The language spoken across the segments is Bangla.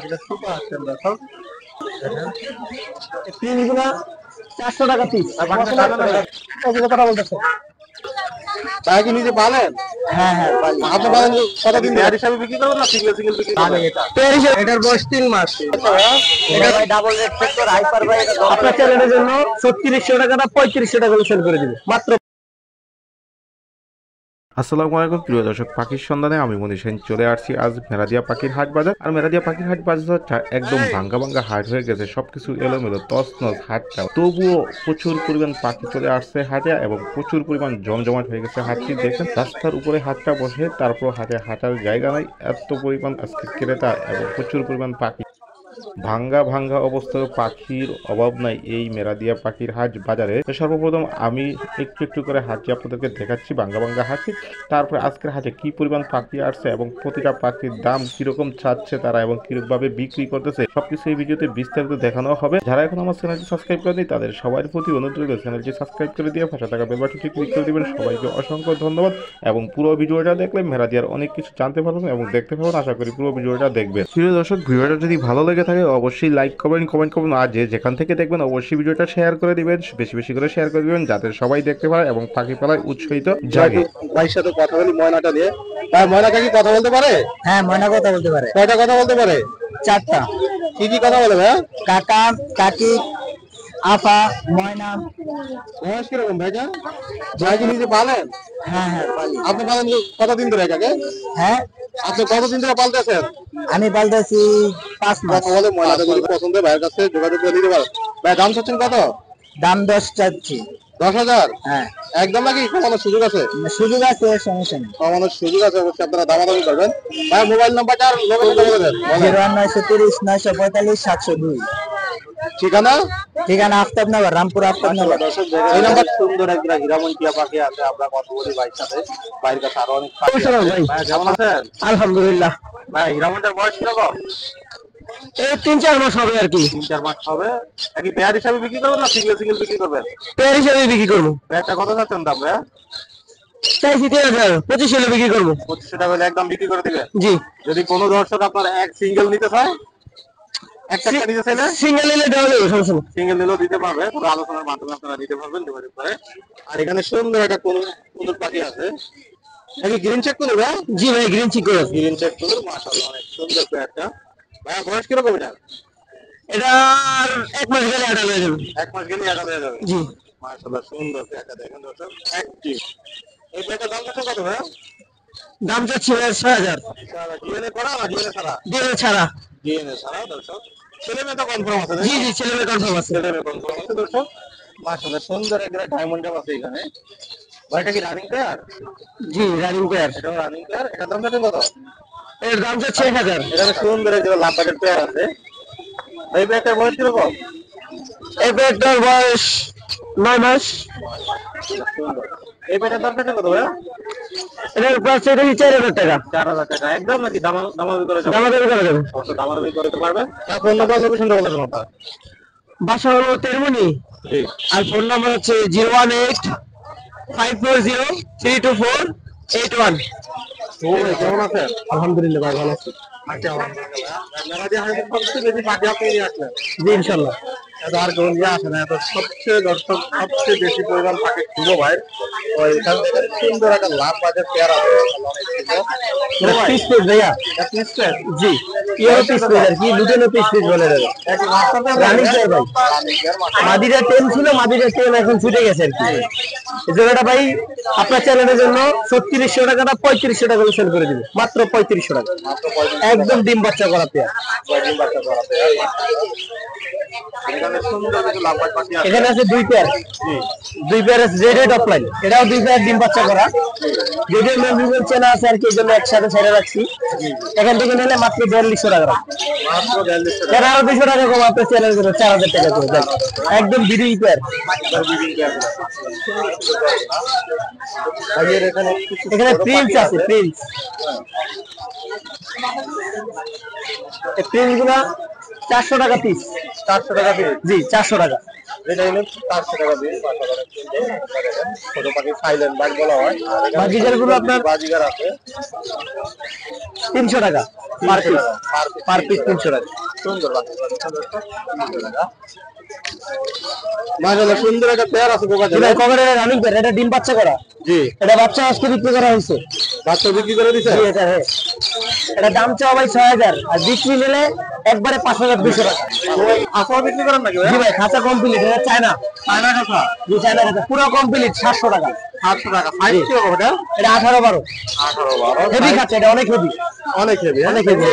এটা সুপার আছেন দেখো। পিসগুলা 400 টাকা পিস। আর বাকিটা খাবেন না? কথা বলতেছে। তাই কি নিজে পালেন? হ্যাঁ হ্যাঁ পালি। আপনি পালেন কতদিন পেয়ার হিসাবে বিক্রি করবেন না সিঙ্গেল সিঙ্গেল বিক্রি করবেন? এটার বয়স 3 মাস। এটা ভাই ডাবল রেড ফ্যাক্টর হাইপার ভাই, এটা আপনার চ্যানেলের জন্য 3600 টাকাটা 3500 টাকা সেল করে দিব মাত্র। আসসালামু আলাইকুম প্রিয় দর্শক, পাখির সন্ধানে আমি মনীষ সেন চলে আসছি আজ মেরাদিয়া পাখির হাট বাজার। আর মেরাদিয়া পাখির হাট বাজারটা একদম ভাঙ্গা ভাঙ্গা হাট হয়ে গেছে, সবকিছু এলোমেলো তছনছ হাটটা। তবুও প্রচুর পরিমাণ পাখি চলে আসছে হাটে এবং প্রচুর পরিমাণ জমজমাট হয়ে গেছে হাটটি। দেখেন রাস্তার উপরে হাটটা বসে, তারপর হাটে হাঁটার জায়গা নাই, এত পরিমাণ আজকে ক্রেতা এবং প্রচুর পরিমাণ পাখি। ভাঙ্গা ভাঙ্গা অবস্থায় পাখির অভাব নাই এই মেরাদিয়া পাখির হাট বাজারে। সর্বপ্রথম আমি একটু একটু করে হাটটি আপনাদেরকে দেখাচ্ছি, ভাঙ্গা ভাঙ্গা হাটটি। তারপরে আজকের হাটে কি পরিমাণ পাখি আসছে এবং প্রতিটা পাখির দাম কিরকম চাচ্ছে তারা এবং কিরকম ভাবে বিক্রি করতেছে, সবকিছু এই ভিডিওতে বিস্তারিত দেখানো হবে। যারা এখন আমার চ্যানেলটি সাবস্ক্রাইব করেনি তাদের সবার প্রতি অনুরোধ রইল চ্যানেলটি সাবস্ক্রাইব করে দিয়ে পাশে থাকা বেল বাটনটি ক্লিক করে দিবেন। সবাইকে অসংখ্য ধন্যবাদ এবং পুরো ভিডিওটা দেখলে মেরাদিয়ার অনেক কিছু জানতে পারবেন এবং দেখতে পাবেন। আশা করি পুরো ভিডিওটা দেখবেন। প্রিয় দর্শক, ভিডিওটা যদি ভালো লেগে থাকে অবশ্যই লাইক করবেন, কমেন্ট করবেন, আর যেখান থেকে দেখবেন অবশ্যই ভিডিওটা শেয়ার করে দিবেন, বেশি বেশি করে শেয়ার করে দিবেন যাতে সবাই দেখতে পারে এবং পাখি পালায় উৎসাহিত জাগে। ভাইয়ের সাথে কথা বলি ময়নাটা দিয়ে। ভাই ময়নাটা কি কথা বলতে পারে? হ্যাঁ ময়না কথা বলতে পারে। কয়টা কথা বলতে পারে? 4টা। কি কি কথা বলে ভাই? কাকা, কাকি, আফা, ময়না। বয়স কিরকম ভাইজান? ভাই কি নিজে পালেন? হ্যাঁ হ্যাঁ পালি। আপনি পালেন কতদিন ধরে কাকে? হ্যাঁ আপনি কতদিন ধরে পালতেছেন? আমি পালতেছি 5 মাস। কথা বলে ময়নাটা যদি পছন্দ হয় ভাইয়ের কাছে যোগাযোগ করে নিতে পারেন। ভাই দাম চাচ্ছেন কত? দাম 10 চাচ্ছি। 10,000? হ্যাঁ একদম নাকি কমানোর সুযোগ আছে? সুযোগ আছে, সমস্যা নেই। কমানোর সুযোগ আছে, অবশ্যই আপনারা দামাদামি করবেন। ভাই মোবাইল নাম্বারটা আর লোকেশনটা বলে দেন। 01930 945 702। ঠিকানা? ঠিকানা আফতাবনগর, রামপুর আফতাবনগর। এই নাম্বার সুন্দর একটা হীরামন্টিয়া পাখি আছে, আমরা কথা বলি ভাইয়ের সাথে। ভাইয়ের কাছে আরো অনেক পাখি আছে। ভাই কেমন আছেন? আলহামদুলিল্লাহ। ভাই হীরামন্টিয়ার বয়স কিরকম? এই 3-4 মাস হবে আর কি। 3-4 মাস হবে। কি পেয়ার হিসাবে বিক্রি করবেন না সিঙ্গেল সিঙ্গেল বিক্রি করবেন? পেয়ার হিসেবে বিক্রি করবো। পেয়ারটা কত যাচ্ছেন দাম ভাই? চাইছি 3000, 2500 হলে বিক্রি করবো। 2500 টাকা হলে একদম বিক্রি করে দিবেন? জি। যদি কোনো দর্শক আপনার এক সিঙ্গেল নিতে চায়, একটা নিতে চাইলে সিঙ্গেল নিলে দেওয়া যাবে, সমস্যা নেই। সিঙ্গেল নিলেও দিতে পারবে, পুরো আলোচনার মাধ্যমে আপনারা দিতে পারবেন যোগাযোগ করে। আর এখানে সুন্দর একটা কুনুর পাখি আছে। নাকি গ্রিন চেক কুনুর ভাই? জি ভাই, গ্রিন চিক করে। গ্রিন চেক কুনুর, মাশাআল্লাহ অনেক সুন্দর পেয়ারটা। ভাই বয়স কিরকম এটা? এটা 1 মাস গেলে আটা হয়ে যাবে। 1 মাস গেলে এটা হয়ে যাবে। জি। মাশাআল্লাহ সুন্দর পেয়ারটা দেখেন দর্শক, অ্যাক্টিভ। এই পেয়ারটার দাম কত ভাই? দাম চাচ্ছি 6000। ডিএনএ করা না ডিএনএ ছাড়া? ডিএনএ ছাড়া। ডিএনএ ছাড়া দর্শক। ছেলে মেয়ে তো কনফার্ম আছে? জি জি, ছেলে মেয়ে কনফার্ম আছে। ছেলে মেয়ে কনফার্ম আছে দর্শক। মাশাআল্লাহ সুন্দর একটা ডায়মন্ড আছে এখানে। ভাইটা কি রানিং পেয়ার? জি রানিং পেয়ার। এটা রানিং পেয়ার। এটার দাম কত? এর দাম চাচ্ছি 1000। এখানে সুন্দর একটা লাম্বারের পেয়ার আছে। এই পেয়ারটার বয়স কিরকম? এই পেয়ারটার বয়স 9 মাস। সুন্দর। এই পেয়ারটার দাম কত ভাই? এটার প্রাইস চাইছি 4000 টাকা। 4000 টাকা একদম নাকি দামাদামি করে যাবে? দামাদামি করা যাবে। কত দামাদামি করতে পারবেন? ফোন নাম্বার লোকেশনটা বলে দেন আপনার। বাসা হলো তেরমুনি। জি। আর ফোন নাম্বার হচ্ছে 018 540 32481। তো কেমন আছেন? আলহামদুলিল্লাহ ভাই, ভালো আছি। আচ্ছা আলহামদুলিল্লাহ। আপনারা হাজার সবচেয়ে বেশি পাখি আপনি নিয়ে আসলেন? জি ইনশাআল্লাহ। এত আর কোন নিয়ে আসে না, এত সবচেয়ে দর্শক সবচেয়ে বেশি পরিমাণ পাখি ছিল ভাই। তো এখান থেকে সুন্দর একটা লাভ বাজার পেয়ার আছে, অনেক সুন্দর। পিস পিস ভাইয়া। Piece pear? জি। পিওর পিস পিস আর কি, লুটেনো পিস পিস বলে দেবে। একই মাস্টার রানিং পেয়ার ভাই। মাদিরা 10 ছিল, মাদিরা 10 এখন ছুটে গেছে আর কি। এই জন্যটা ভাই আপনার চ্যানেলের জন্য 3600 টাকাটা 3500 টাকা সেল করে দিবে মাত্র 3500 টাকা। একদম ডিম বাচ্চা করা পেয়ার। এখানে সুন্দর কিছু লাভ পাখি আছে। এখানে আছে 2 পেয়ার। দুই পেয়ার আছে রেড অফলাইন, এটাও 2 পেয়ার ডিম বাচ্চা করা। যদিও মেমোরিয়াল চেনা আছে আর কি, এই জন্য একসাথে ছেড়ে রাখছি। এখান থেকে নিলে মাত্র 4200 টাকা। মাত্র 4200 এর আরো 200 টাকা কম আপনার চ্যানেলের জন্য 4000 টাকা করে দেন। একদম বিডি পেয়ার। এখানে প্রিন্স আছে, প্রিন্স। এই প্রিন্স গুলা 400 টাকা পিস। 400 টাকা পিস? জি 400 টাকা। যেটা হলো 400 টাকা দিয়ে মাশাআল্লাহ দেখেন ছোট পাখি সাইলেন্ট বাগ বলা হয়। বাজিগার গুলো আপনার বাজিগার আছে 300 টাকা পার পিস 300 টাকা। সুন্দর বাকি মাশাআল্লাহ সুন্দর একটা পেয়ার আছে কোকাটেল। ভাই কোকাটেল রানিং পেয়ার, এটা ডিম বাচ্চা করা। জি এটা বাচ্চা আজকে বিক্রি করা হয়েছে। বাচ্চা বিক্রি করে দিছে? জি এটা হ্যাঁ, এটা দাম চাওয়া ভাই 6000 আর বিক্রি নিলে একবারে 5200 টাকা। খাঁচা বিক্রি করেন নাকি? জি ভাই খাঁচা কমপ্লিট, এটা চায়না খাঁচা জি চায়না খাঁচা পুরো কমপ্লিট 700 টাকা। 700 টাকা। সাইজ কি হবে এটা? এটা 18-12 18-12 হেভি খাঁচা, এটা অনেক হেভি অনেক হেভি অনেক হেভি।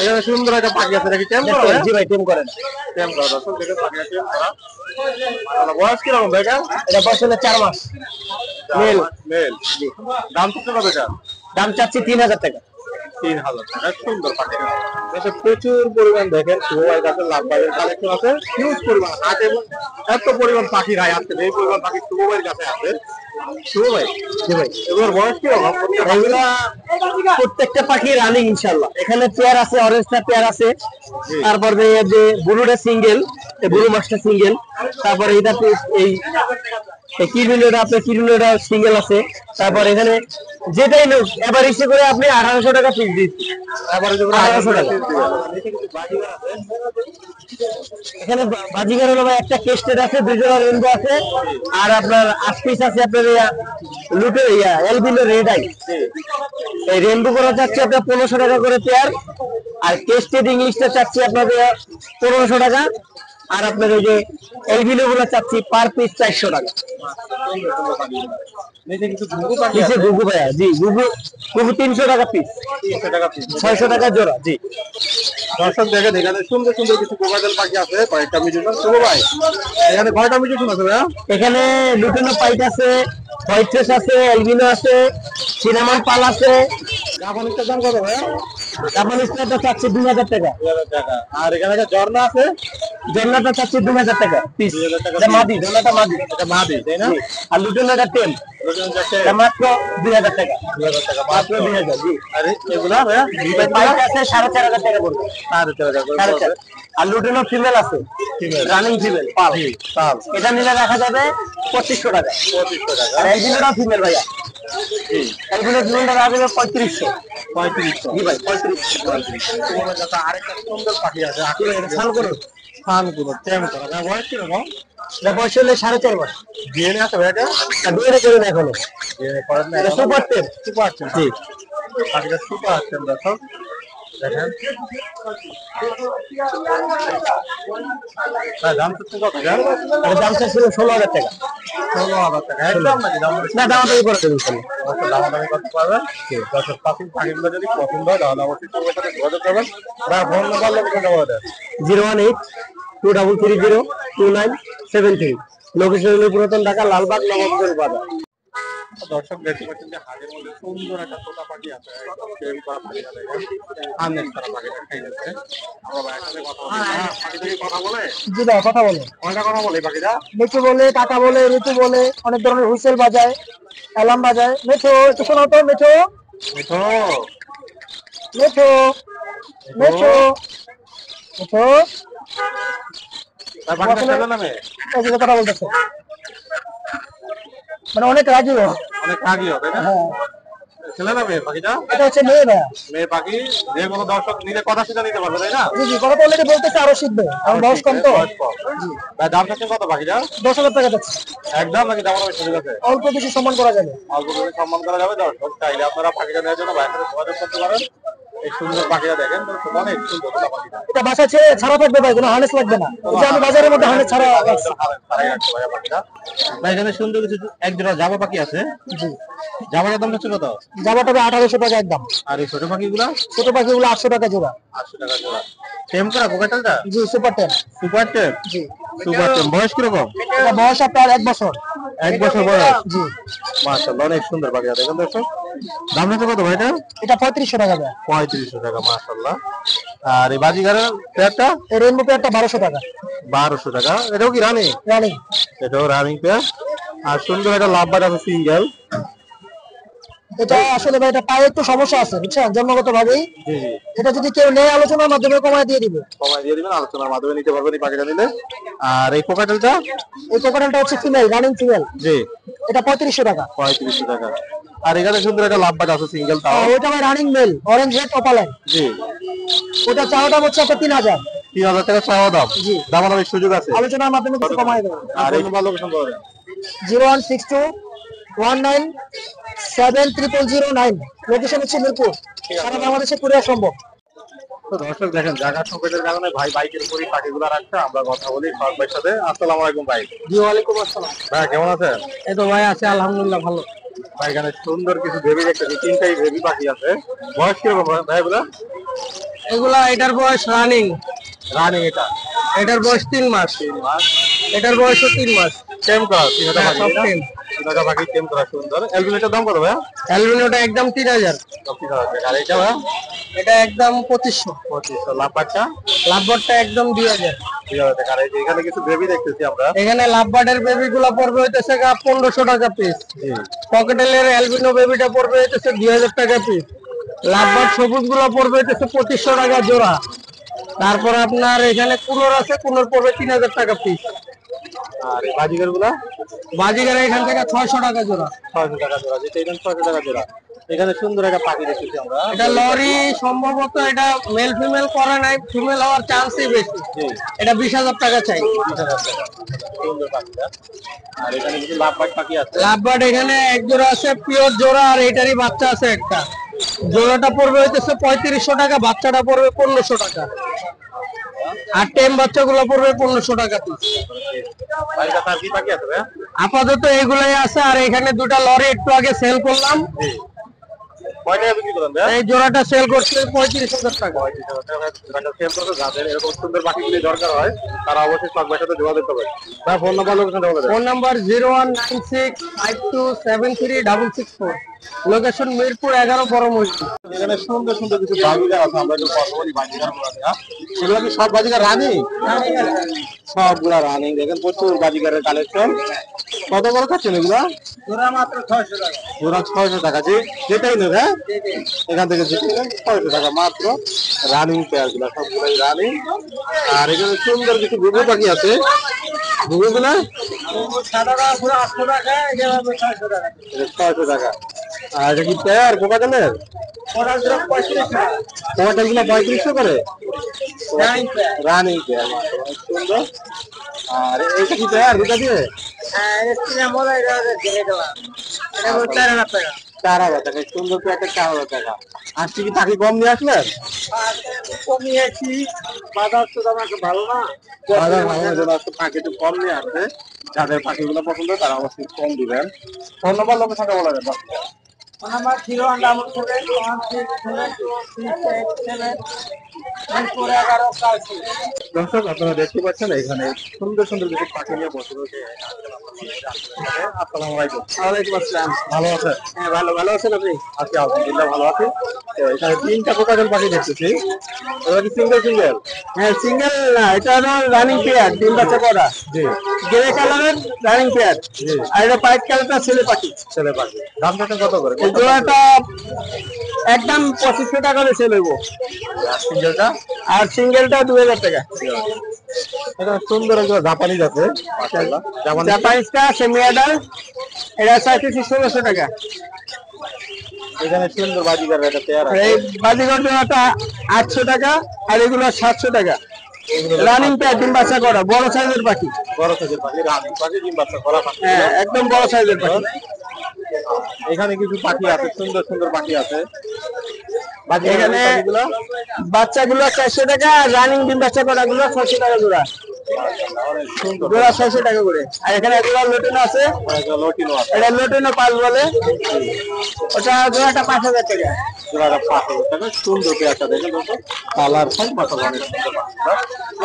এখানে সুন্দর একটা পাখি আছে নাকি? টেম করা? জি ভাই টিম করেন। টেম করা দর্শক দেখে পাখিটা টেম করা। মাশাআল্লাহ বয়স কি রকম ভাই? এটা বয়স হলো 4 মাস মেল। মেল। দাম কত হবে এটা? দাম চাচ্ছি 3000 টাকা। 3000 টাকা। সুন্দর পাখিটা। এতে প্রচুর পরিমাণ দেখেন সবাই কাছে লাভ পাবেন কালেকশন আছে হিউজ পরিমাণ হাট এবং এত পরিমাণ পাখি রায় আছে এই পরিমাণ পাখি শুভভাইয়ের কাছে আছে। শুভ ভাই জি ভাই এগুলোর বয়স কি রকম? এগুলা প্রত্যেকটা পাখি রানিং ইনশাআল্লাহ। এখানে পেয়ার আছে, অরেঞ্জটা পেয়ার আছে, তারপরে এই যে ব্লুটা সিঙ্গেল, এই ব্লু মাছটা সিঙ্গেল, তারপরে এটা এই কিরুলেটা আপনার কিরুলেটা সিঙ্গেল আছে। তারপর এখানে যেটাই লোক এবার ইচ্ছে করে আপনি 1800 টাকা পিস দিচ্ছি। এবারে যেগুলো 1800 টাকা। এখানে বাজিগার হলো ভাই একটা কেস্টেড আছে, 2 জোড়া রেনবো আছে, আর আপনার 8 পিস আছে আপনার লুটে এলবিনো রেড আই। এই রেনবো করা চাচ্ছি আপনার 1500 টাকা করে পেয়ার, আর কেস্টেড ইংলিশটা চাচ্ছি আপনাদের 1500 টাকা, আর আপনার ওই যে এলবিনো গুলো চাচ্ছি পার পিস 400 টাকা। নিচে কিছু ঘুঘু পাখি নিচে আছে। গুগু ভাইয়া জি গুগু 300 টাকা পিস, 300 টাকা পিস। 600 টাকা জোড়া জি। দর্শক দেখেন এখানে সুন্দর সুন্দর কিছু কোকাটেল পাখি আছে কয়েকটা মিউজিশন। শুভ ভাই এখানে কয়টা মিউজিশন আছে ভাইয়া? এখানে লুটেনো পাইট আছে, হোয়াইট ফেস আছে, এলবিনো আছে, সিনামন পাল আছে। জাপানিজটার দাম কত ভাইয়া? জাপানিজ প্লেটটা চাচ্ছি 2000 টাকা। 2000 টাকা। আর এখানে একটা ঝর্ণা আছে জন্নাটা চাচ্ছি 2000 টাকা পিস। 2000 টাকা এটা মাদি, জন্নাটা মাদি। এটা মাদি তাই না? জি। আর লুটেনোটা টেম, দুজন যাচ্ছে এটা মাত্র 2000 টাকা। 2000 টাকা মাত্র 2000 জি। আর এগুলা ভাইয়া পাইট আছে 4500 টাকা পড়বে। 4500 4.5। আর লুটেনো ফিমেল আছে, রানিং ফিমেল পাল। টাকা। এটা নিলে রাখা যাবে 2500 টাকা। 2500 টাকা। আর এলবিনোটা ফিমেল ভাইয়া, এলবিনো ফিমেলটা রাখা যাবে 3500। 3500 জি ভাই 3500। তোমার কাছে আরেকটা সুন্দর পাখি আছে খেয়াল করুন, ফানগুলো টেম করা ভাই বয়স কি রকম? এটা বয়স হলে 4.5 মাস। ডিএনএ আছে ভাই এটা? আর দুইটা করে না এখনো। ডিএনএ করেন না এটা সুপার টেপ। সুপার টেম। জি। পাখিটা সুপার টেম দর্শক দেখেন। ভাই দাম তো কত ভাইয়া? আর দাম ছিল 16000 টাকা। 16000 টাকা একদম নাকি দাম? না দাম তো করে দেবেন স্যার। অবশ্যই দামাদামি করতে পারবেন। দর্শক পাখিগুলো যদি পছন্দ হয় তাহলে অবশ্যই তোমার সাথে যোগাযোগ করবেন। বা ফোন নাম্বার লোকেশন দেওয়া দেন। 018-23029773। লোকেশন হলো পুরাতন ঢাকা লালবাগ নবাবগঞ্জ বাজার। দর্শক দেখতে পাচ্ছেন যে হাটের মধ্যে সুন্দর একটা তোতা পাখি আছে একদম প্রেম করা পাখিটা দেখেন আনন্দ করা পাখিটা খাই যাচ্ছে। আমরা ভাইয়ের সাথে কথা বলি। হ্যাঁ পাখিটা কি কথা বলে? জি ভাই কথা বলে, কয়টা কথা বলে এই পাখিটা? মিঠু বলে, কাকা বলে, ঋতু বলে, অনেক ধরনের হুইসেল বাজায়, অ্যালার্ম বাজায়। মিঠু একটু শোনো তো, মিঠু মিঠু মিঠু মিঠু মিঠু। তার পাখিটা ছেলে নামে এই যে কথা বলতেছে, মানে অনেক রাজি ও। অনেক রাগী হবে না? হ্যাঁ ছেলে নামে পাখিটা? এটা হচ্ছে মেয়ে ভাইয়া। মেয়ে পাখি যে কোনো দর্শক নিলে কথা সেটা নিতে পারবে তাই না? জি জি কথা তো অলরেডি বলতেছে, আরো শিখবে, আমার বয়স কম তো। বয়স কম। ভাই দাম চাচ্ছেন কত পাখিটা? 10,000 টাকা যাচ্ছে, একদম নাকি দাম আরো ঠিক আছে? অল্প কিছু সম্মান করা যাবে। অল্প করে সম্মান করা যাবে। দর্শক চাইলে আপনারা পাখিটা নেওয়ার জন্য ভাইয়ের সাথে যোগাযোগ করতে পারেন। এই সুন্দর পাখিটা দেখেন দর্শক অনেক সুন্দর তোতা পাখিটা। এটা বাসা ছেড়ে ছাড়া থাকবে ভাই, কোনো হার্নেস লাগবে না। এই যে আমি বাজারের মধ্যে হার্নেস ছাড়া রাখছি। ভাই এখানে সুন্দর কিছু এক জোড়া জাবা পাখি আছে। জি জামাটার দাম হচ্ছে কত? জামাটা 1800 টাকা একদম। আর এই ছোট পাখিগুলা? ছোট পাখিগুলো 800 টাকা জোড়া। 800 টাকা জোড়া। টেম করা কোকাটেলটা? জি সুপার টেন। সুপার টেম। জি সুপার টেম বয়স কিরকম? এটা বয়স আপনার 1 বছর। 1 বছর বয়স। জি মাশাআল্লাহ অনেক সুন্দর পাখি দেখেন দর্শক। দাম হচ্ছে কত ভাই এটা? এটা 3500 টাকা দেয়। 3500 টাকা মাশাআল্লাহ। আর এই বাজিগারের পেয়ারটা? এই রেইনবো পেয়ারটা 1200 টাকা। 1200 টাকা। এটাও কি রানী? রানি এটাও রানিং পেয়ার। আর সুন্দর একটা লাভবার্ড আছে সিঙ্গেল। এটা আসলে ভাই এটা পায়ে একটু সমস্যা আছে বুঝছেন, জন্মগত ভাবেই। জি জি, এটা যদি কেউ নেয় আলোচনার মাধ্যমে কমায় দিয়ে দিবে। সময় দিয়ে দিবেন, আলোচনার মাধ্যমে নিতে পারবেন এই পাখিটা নিলে। আর এই কোকাটেলটা? এই কোকাটেলটা হচ্ছে ফিমেল, রানিং ফিমেল। জি, এটা 3500 টাকা। 3500 টাকা। আর এখানে সুন্দর একটা লাভবাট আছে সিঙ্গেল তাও। ওটা ভাই রানিং মেল, অরেঞ্জ রেড ওপালাইন। জি, ওটা চাওয়াটা হচ্ছে একটা 3000। 3000 টাকা চাওয়া দাম। জি, দামাদামির সুযোগ আছে। আলোচনার মাধ্যমে কিছু কমায় দেবে। আর এই মোবাইল লোকেশন বলেন। 01621970009। লোকেশন হচ্ছে মিরপুর। সারা বাংলাদেশে কুরিয়ার সম্ভব। তো দর্শক দেখেন, জায়গা সংকটের কারণে ভাই বাইকের উপরই পাখিগুলো রাখছে। আমরা কথা বলি ফারুক ভাইয়ের সাথে। আসসালামু আলাইকুম ভাই। জি, ওয়ালাইকুম আসসালাম। ভাই কেমন আছেন? এই তো ভাই আছে আলহামদুলিল্লাহ ভালো। ভাই এখানে সুন্দর কিছু বেবি দেখতেছি, 3টাই বেবি পাখি আছে। বয়স কিরকম ভাই এগুলা? এগুলা এটার বয়স রানিং, রানিং এটা? এটার বয়স 3 মাস, 3 মাস। এটার বয়সও 3 মাস। টেম করা 3টা হ্যাঁ, পাখি সব না? টেম। 3টা পাখি টেম করা সুন্দর। অ্যালবিনোটার দাম কত ভাই? অ্যালবিনোটা একদম 3000। 3000 টাকা। আর এটা ভাই? এটা একদম 2500। 2500। লাভবাটটা? লাভবার্ডটা একদম 2000। 3000 টাকা। আর এই যে এখানে কিছু বেবি দেখতেছি আমরা। এখানে লাভবার্ডের বেবি গুলা পড়বে হইতেছে 1500 টাকা পিস। জি, পকেটেলের অ্যালবিনো বেবিটা পড়বে হইতেছে 2000 টাকা পিস। লাভবার্ড সবুজ গুলা পড়বে হইতেছে 2500 টাকা জোড়া। তারপর আপনার এখানে কুনোর আছে, কুনোর পড়বে 3000 টাকা পিস। আর এই বাজিগার গুলা? বাজিগার এখান থেকে 600 টাকা জোড়া। 600 টাকা জোড়া। যেটা এখানে 600 টাকা জোড়া। এখানে সুন্দর একটা পাখি দেখতেছি আমরা। এটা লরি, সম্ভবত এটা মেল ফিমেল করে নাই, ফিমেল হওয়ার চান্সই বেশি। জি, এটা 20,000 টাকা চাই। 20,000 টাকা। সুন্দর পাখিটা। আর এখানে কিছু লাভবাট পাখি আছে। লাভবার্ড এখানে এক জোড়া আছে পিওর জোড়া, আর এটারই বাচ্চা আছে একটা। জোড়াটা পড়বে হইতেছে 3500 টাকা, বাচ্চাটা পড়বে 1500 টাকা। আর টেম বাচ্চাগুলো পড়বে 1500 টাকা পিস। বাড়ির কাছে আর কি পাখি আছে ভাই? আপাতত এগুলাই আছে। আর এখানে দুটা লরি একটু আগে সেল করলাম। জি। কয় টাকা বিক্রি করেন ভাই? এই জোড়াটা সেল করছে 35,000 টাকা। 35,000 টাকা। দোকানটা সেল করে যাদের এরকম সুন্দর পাখিগুলি দরকার হয় তারা অবশ্যই ফারুক ভাইয়ের সাথে যোগাযোগ করবেন। ভাই ফোন নাম্বার লোকেশনটা বলে দেন। Phone number 01965273664। লোকেশন মিরপুর 11 বড় মসজিদ। এখানে সুন্দর সুন্দর কিছু বাজিগার আছে। আমরা একটু কথা বলি বাজিগার গুলো নিয়ে। এগুলো কি সব বাজিগার রানিং? সবগুলা রানিং। দেখেন প্রচুর বাজিগারের কালেকশন। কত করে খাচ্ছেন এগুলা? জোড়া মাত্র 600 টাকা। জোড়া 600 টাকা। যেটাই নেবে হ্যাঁ? এখান থেকে যেতে 600 টাকা মাত্র। রানিং পেয়ার গুলা সবগুলাই রানিং। আর এখানে সুন্দর কিছু ঘুঘু পাখি আছে। ঘুঘু গুলা সাদাটা পুরো 800 টাকা, এটা হবে 600 টাকা। 600 টাকা। আর এটা কি পেয়ার কোকাটেলের? ওটা জোড়া 35 টাকা। কোকাটেল গুলা 3500 করে? Running pair. রানিং পেয়ার সুন্দর। আর এইটা কি পেয়ার দুটা দিয়ে? হ্যাঁ, এটা কিনা মোলা, এটা ঘিরে দেওয়া। এটা হলো 4000 টাকা। 4000 টাকা। সুন্দর পেয়ারটা 4000 টাকা। আজকে কি পাখি কম নিয়ে আসলেন? আর কমিয়েছি, বাজার তো দাম একটু ভালো না। বাজার ভালো না, জন্য আজকে পাখি একটু কম নিয়ে আসছে। যাদের পাখিগুলো পছন্দ তারা অবশ্যই কম দিবেন। ফোন নাম্বার লোকেশনটা বলা যাবে? ফোন নাম্বার 0171667 মিরপুর 11 কালচি। দর্শক আপনারা দেখতে পাচ্ছেন এখানে সুন্দর সুন্দর কিছু পাখি নিয়ে বসে রয়েছে। আসসালামু আলাইকুম। ওয়ালাইকুম আসসালাম। ভালো আছেন? হ্যাঁ, ভালো আছেন আপনি? আছি আলহামদুলিল্লাহ ভালো আছি। তো এখানে 3টা কোকাটেল পাখি দেখতেছি। ওরা কি সিঙ্গেল সিঙ্গেল? হ্যাঁ, সিঙ্গেল না, এটা হলো রানিং পেয়ার, ডিম বাচ্চা করা। জি গ্রে কালারের রানিং পেয়ার। জি। আর এটা হোয়াইট কালারটা ছেলে পাখি। ছেলে পাখি। দাম থাকেন কত করে? এই জোড়াটা একদম 2500 টাকা করে সেল হইব। আর সিঙ্গেলটা? আর সিঙ্গেলটা 2000 টাকা। এখানে সুন্দর একটা জাপানিজ আছে মাশাআল্লাহ। জাপানিজটা সেমি অ্যাডাল্ট, এটা 3500 টাকা। এখানে সুন্দর বাজিগার একটা পেয়ার আর আছে। এই বাজিগর জোড়াটা 800 টাকা, আর এগুলো 700 টাকা। রানিং পেয়ার, ডিম বাচ্চা করা, বড় সাইজের পাখি। বড় সাইজের পাখি, রানী পাখি, ডিম বাচ্চা করা পাখি। হ্যাঁ, একদম বড় সাইজের পাখি। এখানে কিছু পাখি আছে, সুন্দর সুন্দর পাখি আছে। এখানে বাচ্চাগুলো 400 টাকা, আর রানিং ডিম বাচ্চা করা গুলো 600 টাকা জোড়া। অনেক সুন্দর। জোড়া 600 টাকা করে। আর এখানে এগুলো লোটিনো আছে, লটিনো আছে। এটা লোটিনো পাল বলে, ওটা জোড়াটা 5000 টাকা। জোড়াটা 5000 টাকা। সুন্দর পেয়ারটা দেখেন দর্শক, কালার ফাইন মাশাআল্লাহ অনেক সুন্দর পাখিটা।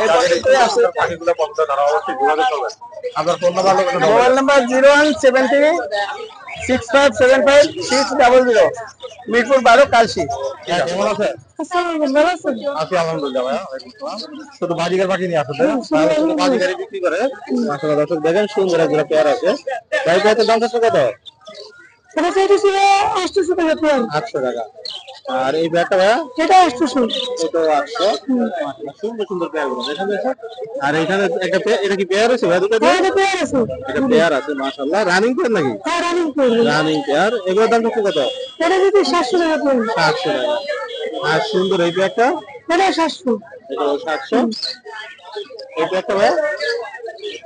যাদের এই সুন্দর পাখিগুলো পছন্দ তারা অবশ্যই যোগাযোগ করবেন। আপনার ফোন নাম্বার লোকেশন বলুন। Mobile number 01736575600। মিরপুর 12 কালসি। কেমন আছে? আছি আলহামদুলিল্লাহ ভাইয়া। ওয়ালাইকুম আসসালাম। শুধু বাজিগার পাখি নিয়ে আসলে শুধু বাজিগারই বিক্রি করে। মাশাআল্লাহ দর্শক দেখেন সুন্দর একটা পেয়ার আছে। ভাই কত দাম থাকছে কত? এটা চাইতেছি 800 টাকা পেয়ার। 800 টাকা। আর এই ব্যাগটা ভাইয়া এটা 800। এটা 800। মাশাআল্লাহ সুন্দর সুন্দর পেয়ার গুলো দেখেন দেখেন। আর এখানে একটা এটা কি পেয়ার আছে ভাই? দুটো হ্যাঁ এটা পেয়ার আছে। এটা পেয়ার আছে মাশাআল্লাহ। রানিং পেয়ার নাকি? হ্যাঁ রানিং পেয়ার। Running pair. এগুলোর দাম কত? এটা যদি 700 টাকা পেয়ার। 700 টাকা। আর সুন্দর এই পেয়ারটা এটা 700। এটা 700। এই পেয়ারটা ভাই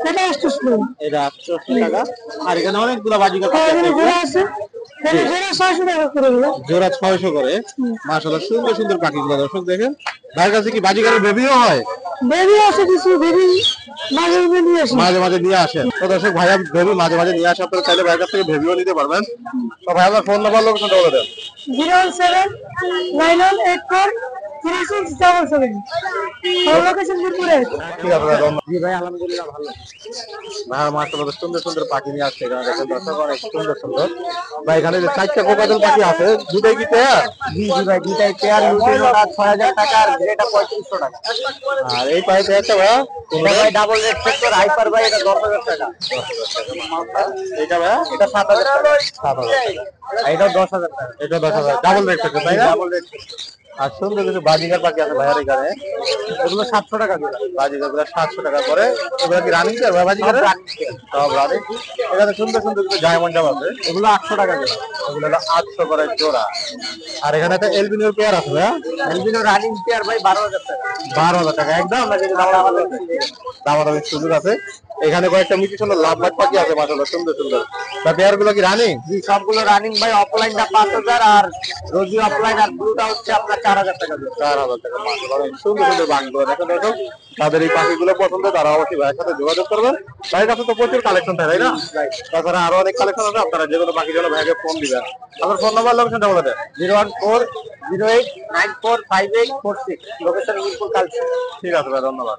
এটা 800। এটা 800 টাকা। আর এখানে অনেকগুলো বাজিকার হ্যাঁ পাখি এটা আছে। জোড়া আছে। এটা জোড়া 600 টাকা করে হলো। জোড়া 600 করে। মাশাআল্লাহ সুন্দর সুন্দর পাখিগুলো দর্শক দেখেন। ভাইয়ের কাছে কি বাজিকারের বেবিও হয়? বেবি আছে কিছু, বেবি মাঝে মাঝে নিয়ে আসি। মাঝে মাঝে নিয়ে আসেন। তো দর্শক ভাইয়া বেবি মাঝে মাঝে নিয়ে আসে, আপনারা চাইলে ভাইয়ের কাছ থেকে বেবিও নিতে পারবেন। তো ভাই আমার ফোন নাম্বার লোকেশনটা বলে দেন। 017918677। লোকেশন মিরপুরে। ঠিক আছে ভাই, ধন্যবাদ। জি ভাই আলহামদুলিল্লাহ ভালো। ভাই মাশাআল্লাহ সুন্দর সুন্দর পাখি নিয়ে আসছে এখানে দেখেন দর্শক, অনেক সুন্দর সুন্দর। ভাই এখানে যে 4টা কোকাটেল পাখি আছে, দুটোই কি পেয়ার? জি জি ভাই দুটাই পেয়ার, লুটিনোটা 6000 টাকা আর গ্রেটা 3500 টাকা। আর এই পাখি পেয়ারটা ভাইয়া এটা ভাই ডাবল রেড ফ্যাক্টর হাইপার ভাই, এটা 10000 টাকা। এটা ভাইয়া এটা 7000 টাকা। 7,000 টাকা। আর এটাও 10000 টাকা। এটা 10,000 ডাবল রেট থাকে তাই না? Double red. আর সুন্দর কিছু বাজিকার পাখি আছে ভাইয়ার এখানে, এগুলো 700 টাকা করে। বাজিকার গুলো 700 টাকা করে। এগুলো কি রানিং পেয়ার ভাই বাজিকার? সব রানিং। এখানে সুন্দর সুন্দর কিছু ডায়মন্ড জাম আছে, এগুলো 800 টাকা করে। এগুলো হলো 800 করে জোড়া। আর এখানে একটা এলবিনোর পেয়ার আছে ভাইয়া, এলবিনো রানিং পেয়ার ভাই 12000 টাকা। 12,000 টাকা একদম। নাকি দামাদামির সুযোগ আছে। এখানে কয়েকটা মিটি সুন্দর লাভবাদ পাখি আছে মাশাআল্লাহ সুন্দর সুন্দর। তা পেয়ার গুলো কি রানিং? জি সবগুলো রানিং ভাই। অফলাইনটা 5000 আর রোজি অফলাইন আর ব্লুটা হচ্ছে আপনার 4000 টাকা করে। 4,000 টাকা মাশাআল্লাহ। অনেক সুন্দর সুন্দর বাঘগুলো দেখেন দর্শক। তাদের এই পাখিগুলো পছন্দ, তারা অবশ্যই ভাইয়ের সাথে যোগাযোগ করবেন। ভাইয়ের কাছে তো প্রচুর কালেকশন থাকে তাই না? তাছাড়া আরো অনেক কালেকশন আছে, আপনারা যে কোনো পাখির জন্য ভাইকে ফোন দিবেন। আপনার ফোন নাম্বার লোকেশনটা বলে দেন। 01408945846, লোকেশন মিরপুর কালচি। ঠিক আছে ভাই, ধন্যবাদ।